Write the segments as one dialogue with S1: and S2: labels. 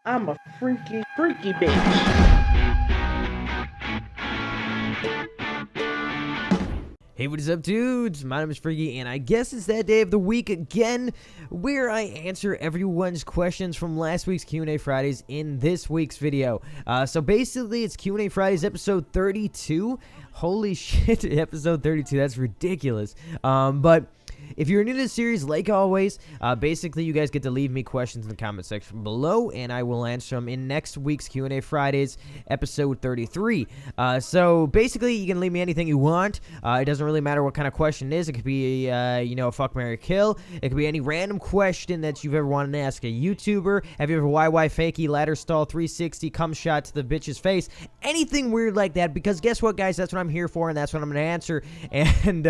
S1: I'm a freaky, freaky bitch.
S2: Hey, what is up, dudes? My name is Freaky, and I guess it's that day of the week again where I answer everyone's questions from last week's Q&A Fridays in this week's video. So basically, it's Q&A Fridays episode 32. Holy shit, episode 32. That's ridiculous. But if you're new to the series, like always, basically you guys get to leave me questions in the comment section below, and I will answer them in next week's Q&A Fridays, episode 33. So basically, you can leave me anything you want. It doesn't really matter what kind of question it is. It could be, a fuck, marry, kill. It could be any random question that you've ever wanted to ask a YouTuber. Have you ever YY fakey, ladder stall, 360, cum shot to the bitch's face? Anything weird like that, because guess what, guys? That's what I'm here for, and that's what I'm going to answer. And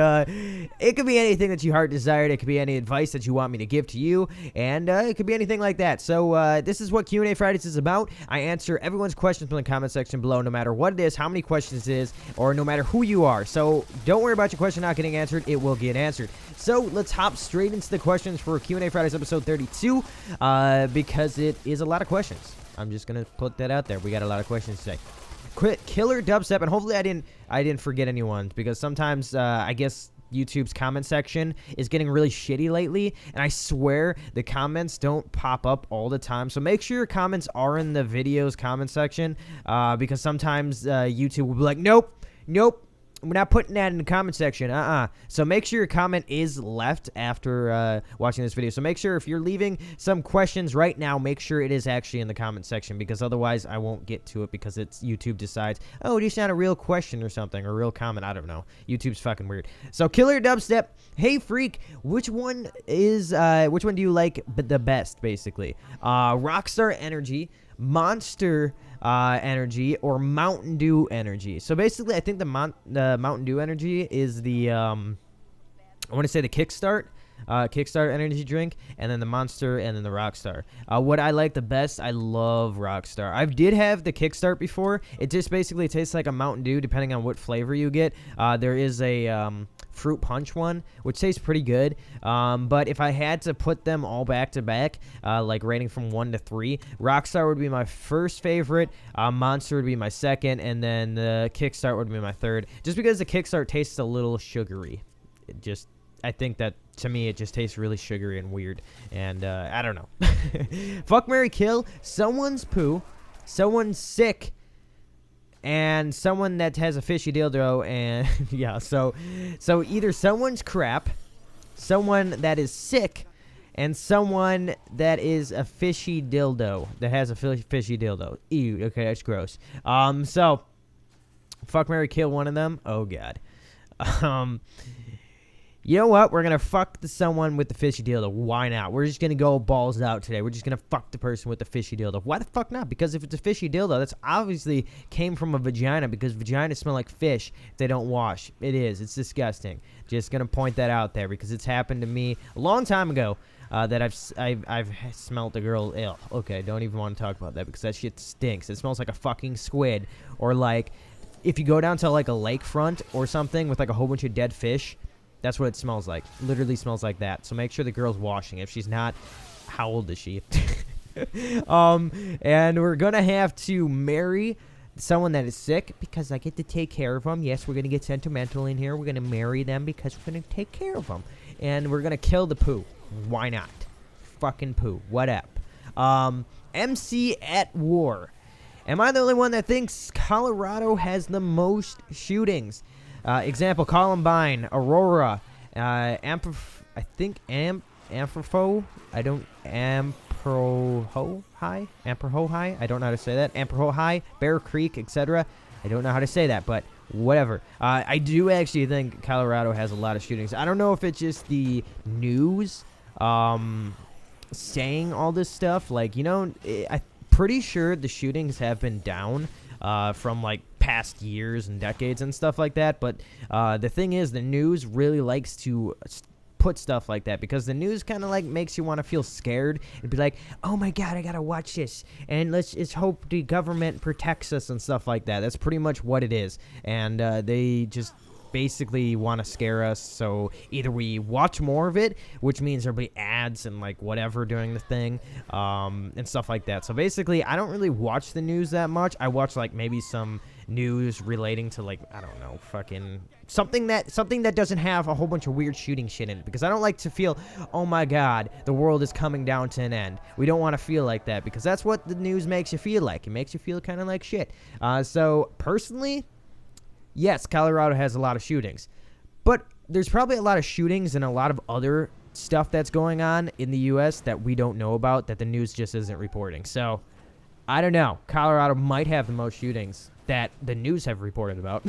S2: it could be anything that you heart desired. It could be any advice that you want me to give to you, and it could be anything like that. So this is what Q&A Fridays is about. I answer everyone's questions in the comment section below, no matter what it is, how many questions it is, or no matter who you are. So don't worry about your question not getting answered. It will get answered. So let's hop straight into the questions for Q&A Fridays episode 32, because it is a lot of questions. I'm just gonna put that out there. We got a lot of questions today. Quit killer dubstep, and hopefully I didn't forget anyone, because sometimes I guess YouTube's comment section is getting really shitty lately, and I swear the comments don't pop up all the time. So make sure your comments are in the video's comment section, because sometimes YouTube will be like, nope, we're not putting that in the comment section. So make sure your comment is left after watching this video. So make sure if you're leaving some questions right now, make sure it is actually in the comment section, because otherwise I won't get to it, because it's YouTube decides, oh, this is not a real question or something, or a real comment. I don't know. YouTube's fucking weird. So Killer Dubstep, hey freak, which one do you like the best, basically? Rockstar Energy, Monster Energy, or Mountain Dew Energy. So basically, I think the Mountain Dew Energy is the I want to say the Kickstart energy drink, and then the Monster, and then the Rockstar. What I like the best, I love Rockstar. I did have the Kickstart before. It just basically tastes like a Mountain Dew, depending on what flavor you get. There is a fruit punch one, which tastes pretty good. But if I had to put them all back to back, like rating from 1 to 3, Rockstar would be my first favorite, Monster would be my second, and then the Kickstart would be my third, just because the Kickstart tastes a little sugary. I think that, to me, it just tastes really sugary and weird, and I don't know. Fuck, marry, kill, someone's poo, someone's sick, and someone that has a fishy dildo, and yeah, so either someone's crap, someone that is sick, and someone that is a fishy dildo, that has a fishy dildo. Ew, okay, that's gross. So, fuck, marry, kill one of them. Oh, God. You know what? We're going to fuck someone with the fishy dildo. Why not? We're just going to go balls out today. We're just going to fuck the person with the fishy dildo. Why the fuck not? Because if it's a fishy dildo, that's obviously came from a vagina, because vaginas smell like fish if they don't wash. It is. It's disgusting. Just going to point that out there, because it's happened to me a long time ago, that I've smelled a girl ill. Okay, don't even want to talk about that, because that shit stinks. It smells like a fucking squid, or like if you go down to like a lakefront or something with like a whole bunch of dead fish. That's what it smells like. Literally smells like that. So make sure the girl's washing. If she's not, how old is she? And we're going to have to marry someone that is sick, because I get to take care of them. Yes, we're going to get sentimental in here. We're going to marry them because we're going to take care of them. And we're going to kill the poo. Why not? Fucking poo. What up? MC at War. Am I the only one that thinks Colorado has the most shootings? Example, Columbine, Aurora, Ampho High, I don't know how to say that, Ampho High, Bear Creek, etc. I don't know how to say that, but whatever. I do actually think Colorado has a lot of shootings. I don't know if it's just the news, saying all this stuff. Like, I'm pretty sure the shootings have been down, from like past years and decades and stuff like that, but the thing is, the news really likes to put stuff like that, because the news kind of like makes you want to feel scared and be like, oh my god, I gotta watch this, and let's hope the government protects us and stuff like that. That's pretty much what it is, and they just basically want to scare us. So either we watch more of it, which means there'll be ads and like whatever during the thing, and stuff like that. So basically, I don't really watch the news that much. I watch like maybe some news relating to like, I don't know, fucking something that doesn't have a whole bunch of weird shooting shit in it, because I don't like to feel, oh my god, the world is coming down to an end. We don't want to feel like that, because that's what the news makes you feel like. It makes you feel kind of like shit. So personally, yes, Colorado has a lot of shootings, but there's probably a lot of shootings and a lot of other stuff that's going on in the U.S. that we don't know about, that the news just isn't reporting. So I don't know. Colorado might have the most shootings that the news have reported about,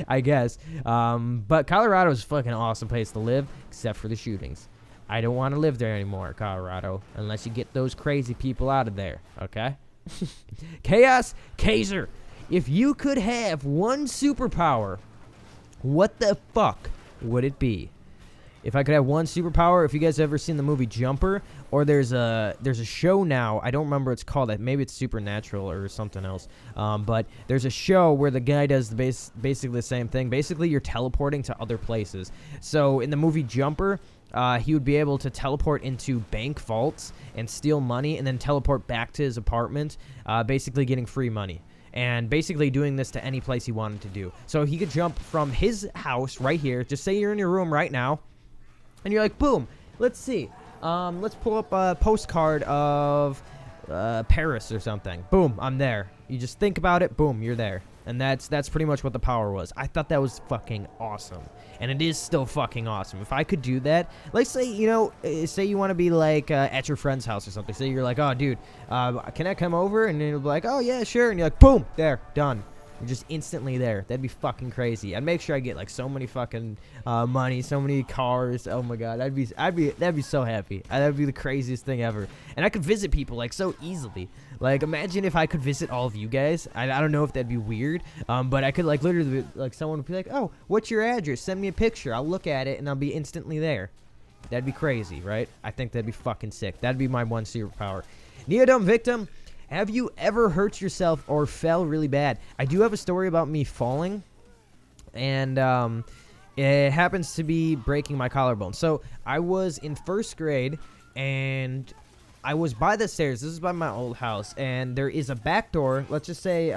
S2: I guess. But Colorado is a fucking awesome place to live, except for the shootings. I don't want to live there anymore, Colorado, unless you get those crazy people out of there, okay? Chaos Kaiser, if you could have one superpower, what the fuck would it be? If I could have one superpower, if you guys ever seen the movie Jumper, or there's a show now, I don't remember what it's called, maybe it's Supernatural or something else, but there's a show where the guy does basically the same thing. Basically, you're teleporting to other places. So in the movie Jumper, he would be able to teleport into bank vaults and steal money and then teleport back to his apartment, basically getting free money. And basically doing this to any place he wanted to do. So he could jump from his house right here, just say you're in your room right now, and you're like, boom, let's see. Let's pull up a postcard of Paris or something. Boom, I'm there. You just think about it, boom, you're there. And that's pretty much what the power was. I thought that was fucking awesome. And it is still fucking awesome. If I could do that, like say, you know, say you want to be like at your friend's house or something. Say you're like, oh, dude, can I come over? And then you'll be like, oh, yeah, sure. And you're like, boom, there, done. You're just instantly there. That'd be fucking crazy. I'd make sure I get like so many fucking money, so many cars. Oh my god, that'd be so happy. That'd be the craziest thing ever. And I could visit people like so easily. Like imagine if I could visit all of you guys. I don't know if that'd be weird, but I could like literally like someone would be like, oh, what's your address? Send me a picture. I'll look at it and I'll be instantly there. That'd be crazy, right? I think that'd be fucking sick. That'd be my one superpower. Neodome Victim. Have you ever hurt yourself or fell really bad? I do have a story about me falling, and it happens to be breaking my collarbone. So I was in first grade, and I was by the stairs. This is by my old house, and there is a back door. Let's just say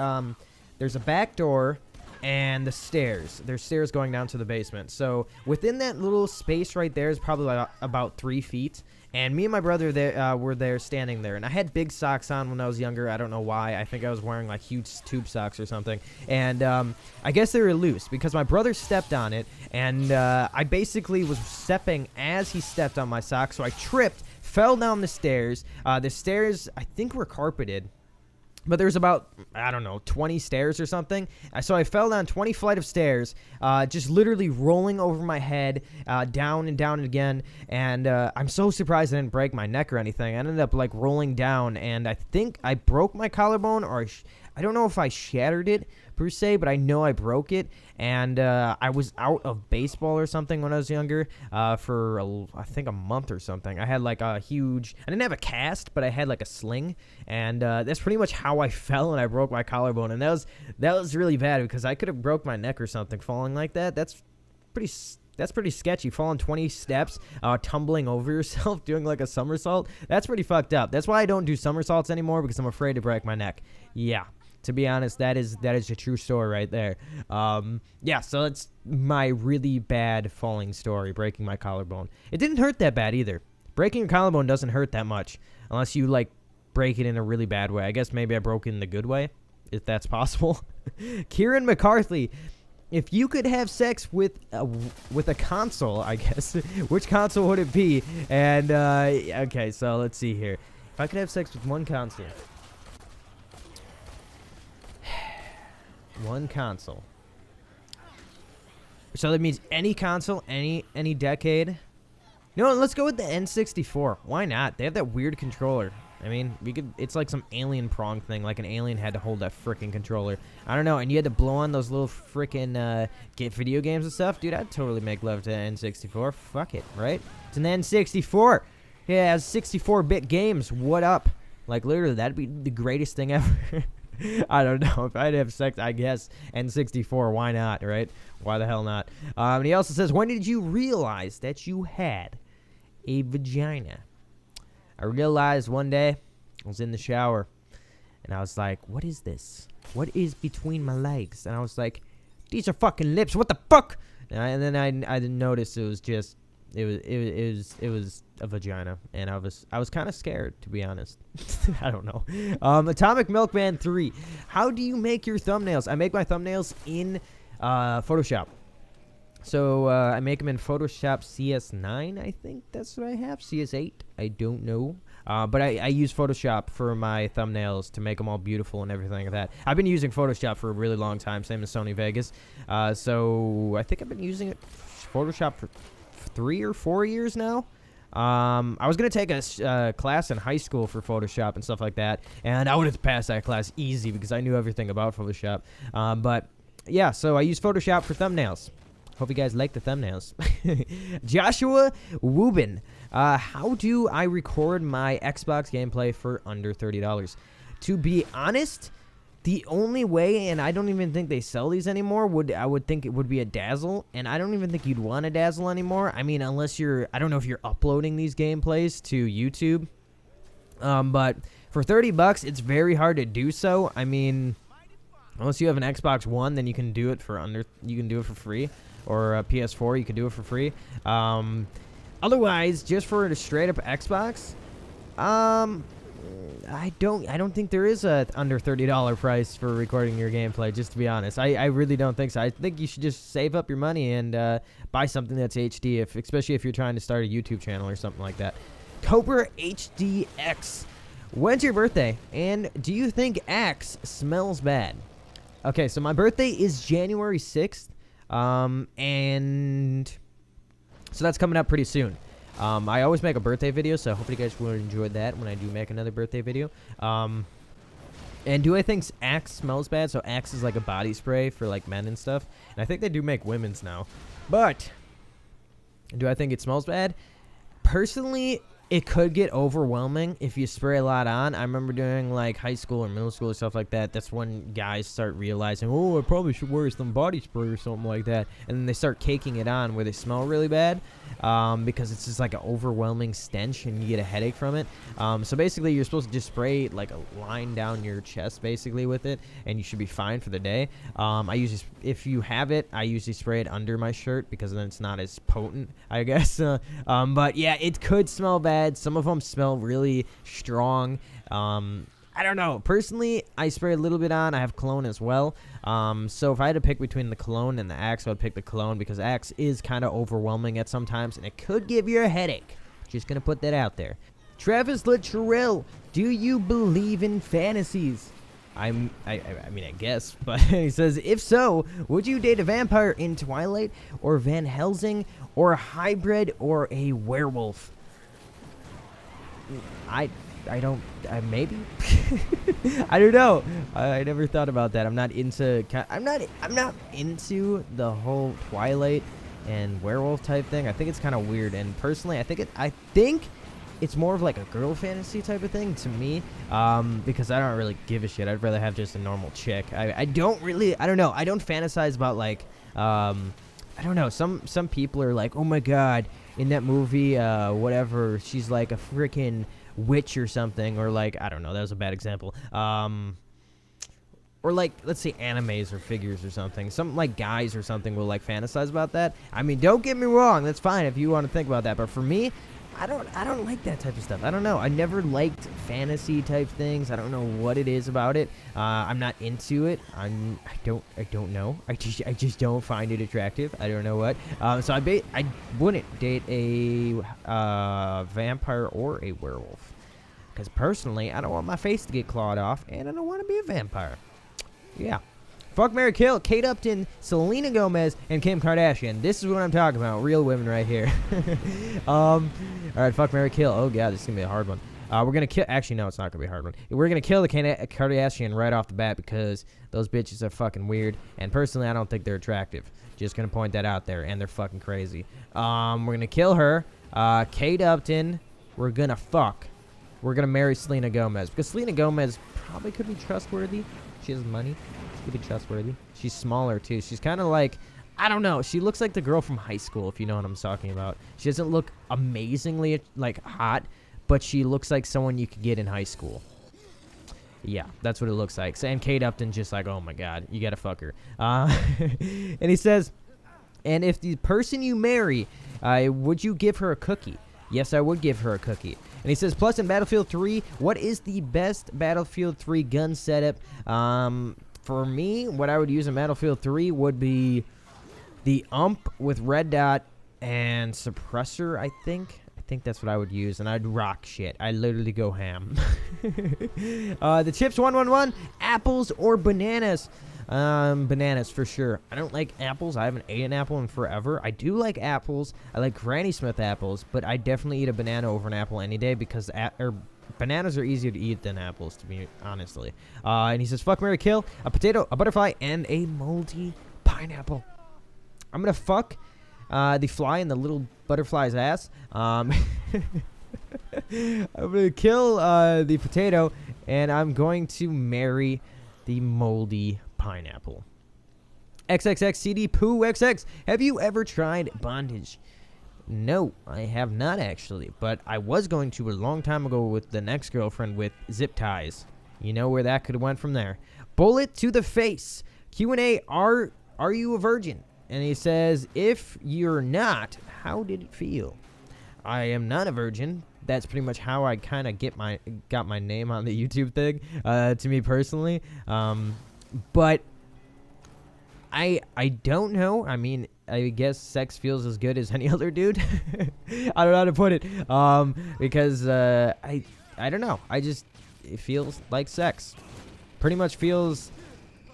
S2: there's a back door and the stairs. There's stairs going down to the basement. So within that little space right there is probably like about 3 feet. And me and my brother there, were there standing there. And I had big socks on when I was younger. I don't know why. I think I was wearing like huge tube socks or something. And I guess they were loose because my brother stepped on it. And I basically was stepping as he stepped on my socks. So I tripped, fell down the stairs. The stairs, I think, were carpeted. But there's about, I don't know, 20 stairs or something. So I fell down 20 flight of stairs, just literally rolling over my head, down and down again. And I'm so surprised I didn't break my neck or anything. I ended up like rolling down, and I think I broke my collarbone, or I don't know if I shattered it per se, but I know I broke it. And I was out of baseball or something when I was younger for, I think, a month or something. I had like a huge, I didn't have a cast, but I had like a sling. And that's pretty much how I fell, and I broke my collarbone. And that was really bad because I could have broke my neck or something falling like that. That's pretty sketchy. Falling 20 steps, tumbling over yourself, doing like a somersault. That's pretty fucked up. That's why I don't do somersaults anymore, because I'm afraid to break my neck. Yeah. To be honest, that is a true story right there. Yeah, so that's my really bad falling story, breaking my collarbone. It didn't hurt that bad either. Breaking your collarbone doesn't hurt that much unless you like break it in a really bad way. I guess maybe I broke it in the good way, if that's possible. Kieran McCarthy, if you could have sex with a console, I guess, which console would it be? And okay, so let's see here. If I could have sex with one console. One console. So that means any console, any decade. No, let's go with the N64. Why not? They have that weird controller. I mean, we could. It's like some alien prong thing. Like an alien had to hold that freaking controller. I don't know. And you had to blow on those little freaking get video games and stuff. Dude, I'd totally make love to the N64. Fuck it, right? It's an N64. Yeah, it has 64-bit games. What up? Like literally, that'd be the greatest thing ever. I don't know. If I'd have sex, I guess, N64, why not, right? Why the hell not? And he also says, when did you realize that you had a vagina? I realized one day I was in the shower, and I was like, what is this? What is between my legs? And I was like, these are fucking lips. What the fuck? And then I didn't notice it was just it was a vagina, and I was kind of scared, to be honest. I don't know. Atomic Milkman 3. How do you make your thumbnails? I make my thumbnails in Photoshop. So I make them in Photoshop CS9, I think that's what I have. CS8, I don't know. But I use Photoshop for my thumbnails to make them all beautiful and everything like that. I've been using Photoshop for a really long time, same as Sony Vegas. So I think I've been using Photoshop for 3 or 4 years now. I was going to take a class in high school for Photoshop and stuff like that, and I would have passed that class easy because I knew everything about Photoshop. But yeah, so I use Photoshop for thumbnails. Hope you guys like the thumbnails. Joshua Wubin. How do I record my Xbox gameplay for under $30? To be honest, the only way, and I don't even think they sell these anymore, I would think it would be a Dazzle, and I don't even think you'd want a Dazzle anymore. I mean, unless I don't know if you're uploading these gameplays to YouTube. But for $30, it's very hard to do so. I mean, unless you have an Xbox One, then you can do it for free. Or a PS4, you can do it for free. Otherwise, just for a straight up Xbox, I don't think there is a under $30 price for recording your gameplay, just to be honest. I really don't think so. I think you should just save up your money and buy something that's HD, especially if you're trying to start a YouTube channel or something like that. Cobra HDX. When's your birthday? And do you think Axe smells bad? Okay, so my birthday is January 6th. And so that's coming up pretty soon. I always make a birthday video, so I hope you guys will enjoy that when I do make another birthday video. And do I think Axe smells bad? So Axe is like a body spray for like men and stuff. And I think they do make women's now. But do I think it smells bad? Personally, it could get overwhelming if you spray a lot on. I remember doing like high school or middle school or stuff like that. That's when guys start realizing, oh, I probably should wear some body spray or something like that. And then they start caking it on where they smell really bad because it's just like an overwhelming stench and you get a headache from it. So basically, you're supposed to just spray like a line down your chest basically with it, and you should be fine for the day. If you have it, I usually spray it under my shirt because then it's not as potent, I guess. But yeah, it could smell bad. Some of them smell really strong. I don't know. Personally, I spray a little bit on. I have cologne as well. So if I had to pick between the cologne and the Axe, I would pick the cologne because Axe is kind of overwhelming at sometimes, and it could give you a headache. Just going to put that out there. Travis Luttrell, do you believe in fantasies? I mean, I guess, but he says, if so, would you date a vampire in Twilight or Van Helsing or a hybrid or a werewolf? Maybe. I don't know. I never thought about that. I'm not into the whole Twilight and werewolf type thing. I think it's kind of weird, and personally, I think it's more of like a girl fantasy type of thing to me, because I don't really give a shit. I'd rather have just a normal chick. I don't know. I don't fantasize about like, I don't know. Some people are like, oh my god, in that movie, whatever, she's like a freaking witch or something, or like, I don't know, that was a bad example. Or like, let's say animes or figures or something. Some like guys or something will like fantasize about that. I mean, don't get me wrong, that's fine if you want to think about that, but for me, I don't like that type of stuff. I don't know. I never liked fantasy type things. I don't know what it is about it. I'm not into it. I don't know. I just don't find it attractive. I don't know what. So I wouldn't date a vampire or a werewolf, because personally, I don't want my face to get clawed off, and I don't want to be a vampire. Yeah. Fuck, marry, kill. Kate Upton, Selena Gomez, and Kim Kardashian. This is what I'm talking about. Real women right here. All right, fuck, marry, kill. Oh, God, this is going to be a hard one. We're going to kill... Actually, no, it's not going to be a hard one. We're going to kill the Kardashian right off the bat because those bitches are fucking weird. And personally, I don't think they're attractive. Just going to point that out there. And they're fucking crazy. We're going to kill her. Kate Upton. We're going to fuck. We're going to marry Selena Gomez. Because Selena Gomez probably could be trustworthy. She has money. She could be trustworthy. She's smaller, too. She's kind of like, I don't know. She looks like the girl from high school, if you know what I'm talking about. She doesn't look amazingly, like, hot, but she looks like someone you could get in high school. Yeah, that's what it looks like. So, and Kate Upton just like, oh, my God, you got to fuck her. And he says, and if the person you marry, would you give her a cookie? Yes, I would give her a cookie. And he says, plus in Battlefield 3, what is the best Battlefield 3 gun setup? For me, what I would use in Battlefield 3 would be the UMP with red dot and suppressor, I think. I think that's what I would use, and I'd rock shit. I literally go ham. The Chips 111, apples or bananas? Bananas for sure. I don't like apples. I haven't ate an apple in forever. I do like apples. I like Granny Smith apples, but I definitely eat a banana over an apple any day because bananas are easier to eat than apples, to be honestly. And he says, fuck, marry, kill, a potato, a butterfly, and a moldy pineapple. I'm going to fuck the fly in the little butterfly's ass. I'm going to kill the potato, and I'm going to marry the moldy pineapple. XXX CD Poo XX. Have you ever tried bondage? No, I have not actually, but I was going to a long time ago with the next girlfriend with zip ties. You know where that could have went from there. Bullet to the face. Q&A, are you a virgin? And he says, if you're not, how did it feel? I am not a virgin. That's pretty much how I kind of got my name on the YouTube thing, to me personally. But I don't know. I mean, I guess sex feels as good as any other dude. I don't know how to put it. Because I don't know. It feels like sex. Pretty much feels.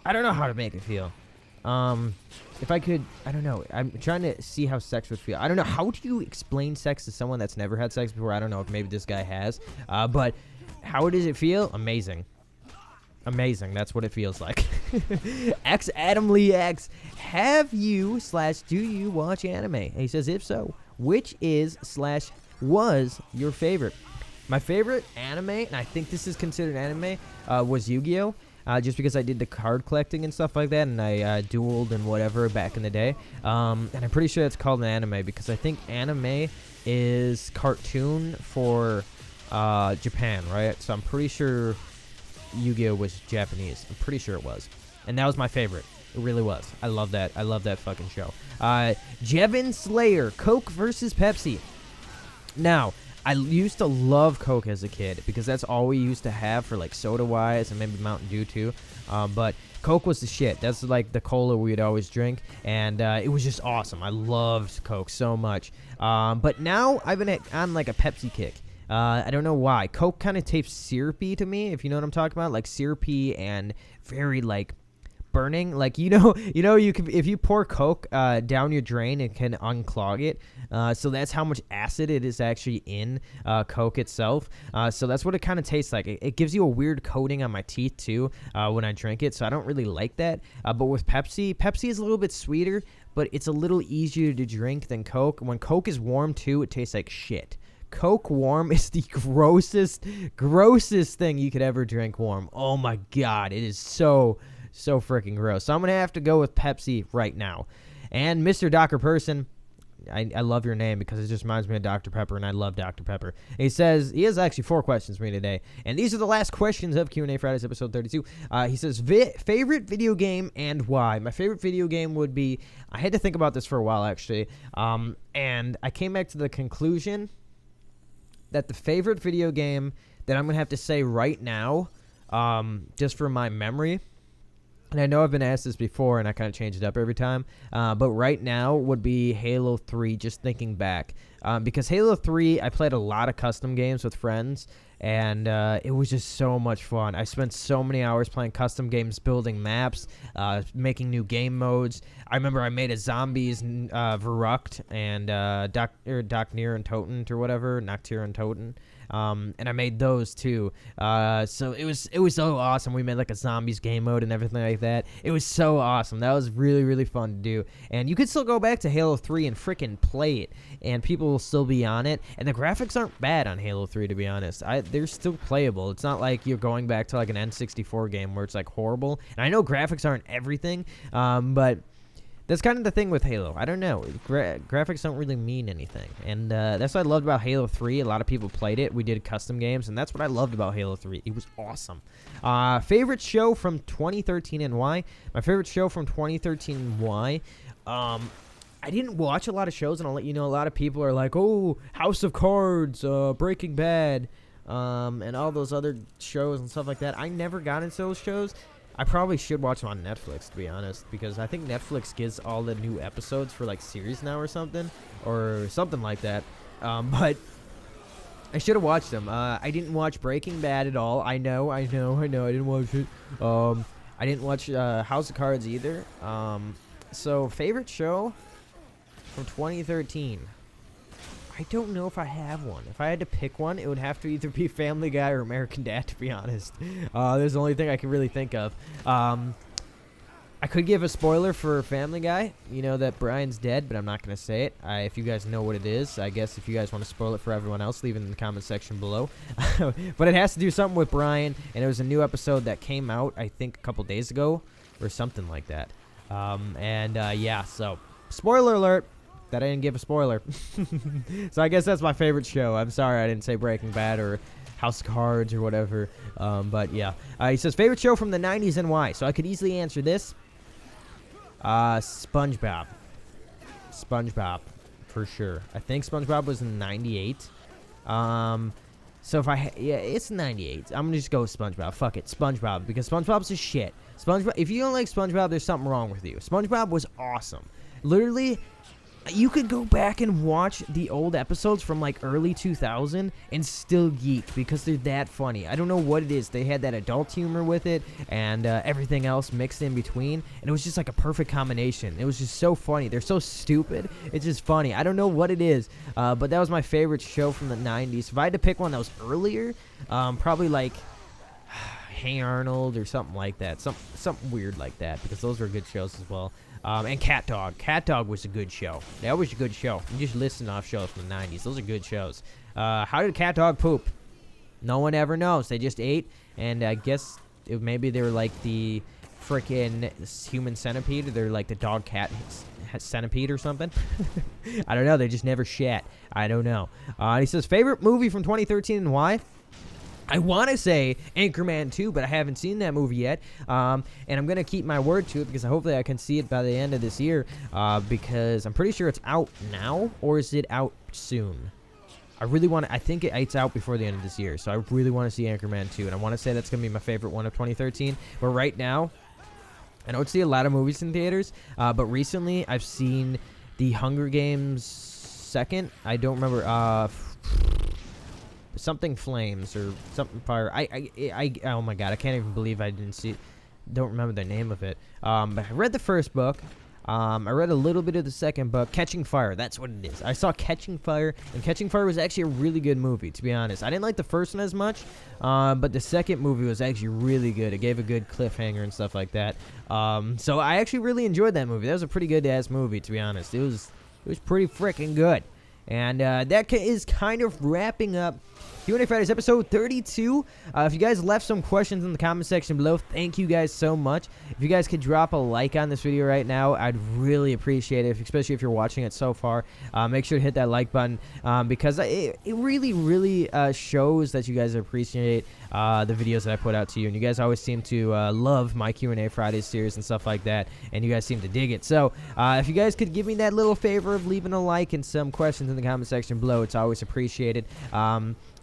S2: I don't know how to make it feel. If I could, I don't know. I'm trying to see how sex would feel. I don't know. How do you explain sex to someone that's never had sex before? I don't know if maybe this guy has. But how does it feel? Amazing. Amazing. That's what it feels like. X Adam Lee X. Have you / do you watch anime? And he says, if so, which is / was your favorite? My favorite anime, and I think this is considered anime, was Yu-Gi-Oh! Just because I did the card collecting and stuff like that, and I dueled and whatever back in the day. And I'm pretty sure it's called an anime because I think anime is cartoon for Japan, right? So I'm pretty sure Yu-Gi-Oh! Was Japanese. I'm pretty sure it was. And that was my favorite. It really was. I love that. I love that fucking show. Jevin Slayer, Coke versus Pepsi. Now, I used to love Coke as a kid because that's all we used to have for like soda-wise and maybe Mountain Dew too. But Coke was the shit. That's like the cola we'd always drink, and it was just awesome. I loved Coke so much. But now I've been on like a Pepsi kick. I don't know why. Coke kind of tastes syrupy to me, if you know what I'm talking about, like syrupy and very like burning. Like you can, if you pour Coke down your drain, it can unclog it. So that's how much acid it is actually in Coke itself. So that's what it kind of tastes like. It gives you a weird coating on my teeth too when I drink it. So I don't really like that. But with Pepsi is a little bit sweeter, but it's a little easier to drink than Coke. When Coke is warm too, it tastes like shit. Coke warm is the grossest thing you could ever drink warm. Oh my God, it is so freaking gross. So I'm going to have to go with Pepsi right now. And Mr. Dr. Person, I love your name because it just reminds me of Dr. Pepper, and I love Dr. Pepper. He says, he has actually 4 questions for me today, and these are the last questions of Q&A Fridays episode 32. He says, favorite video game and why? My favorite video game would be, I had to think about this for a while actually, and I came back to the conclusion that the favorite video game that I'm going to have to say right now, just for my memory, and I know I've been asked this before, and I kind of change it up every time, but right now would be Halo 3, just thinking back. Because Halo 3, I played a lot of custom games with friends, and it was just so much fun. I spent so many hours playing custom games, building maps, making new game modes. I remember I made a zombies Verrucht and Docnir and Totent or whatever, Noctir and Totent. and I made those too. So it was so awesome. We made like a zombies game mode and everything like that. It was so awesome. That was really, really fun to do. And you could still go back to Halo 3 and freaking play it, and people will still be on it. And the graphics aren't bad on Halo 3, to be honest. They're still playable. It's not like you're going back to like an N64 game where it's like horrible. And I know graphics aren't everything, but that's kind of the thing with Halo. I don't know. Graphics don't really mean anything. And that's what I loved about Halo 3. A lot of people played it. We did custom games, and that's what I loved about Halo 3. It was awesome. Favorite show from 2013 and why? My favorite show from 2013 and why? I didn't watch a lot of shows, and I'll let you know, a lot of people are like, oh, House of Cards, Breaking Bad, and all those other shows and stuff like that. I never got into those shows. I probably should watch them on Netflix, to be honest, because I think Netflix gives all the new episodes for like series now or something like that. But I should have watched them. I didn't watch Breaking Bad at all. I know. I didn't watch it. I didn't watch House of Cards either. So favorite show from 2013. I don't know if I have one. If I had to pick one, it would have to either be Family Guy or American Dad, to be honest. There's the only thing I can really think of. I could give a spoiler for Family Guy. You know that Brian's dead, but I'm not going to say it. If you guys know what it is, I guess if you guys want to spoil it for everyone else, leave it in the comment section below. But it has to do something with Brian, and it was a new episode that came out, I think, a couple days ago or something like that. Yeah, so spoiler alert. That I didn't give a spoiler. So I guess that's my favorite show. I'm sorry I didn't say Breaking Bad or House of Cards or whatever. But yeah. He says, favorite show from the 90s and why? So I could easily answer this. SpongeBob. SpongeBob, for sure. I think SpongeBob was in 98. So if yeah, it's 98. I'm gonna just go with SpongeBob. Fuck it, SpongeBob, because SpongeBob's a shit. SpongeBob. If you don't like SpongeBob, there's something wrong with you. SpongeBob was awesome. Literally, you could go back and watch the old episodes from like early 2000 and still geek because they're that funny. I don't know what it is. They had that adult humor with it and everything else mixed in between, and it was just like a perfect combination. It was just so funny. They're so stupid. It's just funny. I don't know what it is, but that was my favorite show from the 90s. If I had to pick one that was earlier, probably like Hey Arnold or something like that. Something weird like that, because those were good shows as well. And Cat Dog. Cat Dog was a good show. That was a good show. You just listen off shows from the 90s. Those are good shows. How did Cat Dog poop? No one ever knows. They just ate, and I guess maybe they were like the freaking human centipede, or they're like the dog cat centipede or something. I don't know. They just never shat. I don't know. He says, favorite movie from 2013 and why? I want to say Anchorman 2, but I haven't seen that movie yet, and I'm going to keep my word to it because hopefully I can see it by the end of this year, because I'm pretty sure it's out now, or is it out soon? I really want to, I think it's out before the end of this year, so I really want to see Anchorman 2, and I want to say that's going to be my favorite one of 2013, but right now, I don't see a lot of movies in theaters, but recently I've seen The Hunger Games 2nd, I don't remember, something Flames or something Fire. Oh my god, I can't even believe I didn't see it. Don't remember the name of it. But I read the first book. I read a little bit of the second book, Catching Fire. That's what it is. I saw Catching Fire, and Catching Fire was actually a really good movie, to be honest. I didn't like the first one as much, but the second movie was actually really good. It gave a good cliffhanger and stuff like that. So I actually really enjoyed that movie. That was a pretty good ass movie, to be honest. It was pretty freaking good. And that is kind of wrapping up Q&A Fridays episode 32. If you guys left some questions in the comment section below, thank you guys so much. If you guys could drop a like on this video right now, I'd really appreciate it, especially if you're watching it so far. Make sure to hit that like button, because it really, really shows that you guys appreciate the videos that I put out to you. And you guys always seem to love my Q&A Fridays series and stuff like that, and you guys seem to dig it. So if you guys could give me that little favor of leaving a like and some questions in the comment section below, it's always appreciated.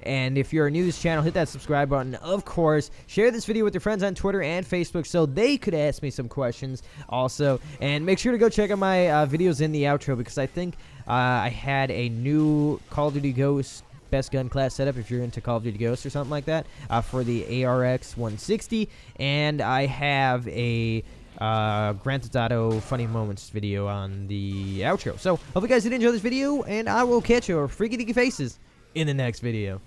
S2: And if you're new to this channel, hit that subscribe button. Of course, share this video with your friends on Twitter and Facebook so they could ask me some questions also. And make sure to go check out my videos in the outro, because I think I had a new Call of Duty Ghost best gun class setup, if you're into Call of Duty Ghost or something like that, for the ARX 160. And I have a Grand Theft Auto funny moments video on the outro. So hope you guys did enjoy this video, and I will catch your freaky deaky faces in the next video.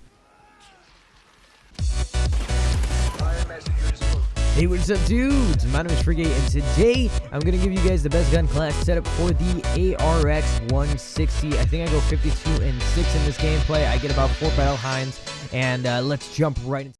S2: Hey, what's up, dudes? My name is Freaky, and today I'm going to give you guys the best gun class setup for the ARX 160. I think I go 52 and 6 in this gameplay. I get about 4 battle hinds, and let's jump right into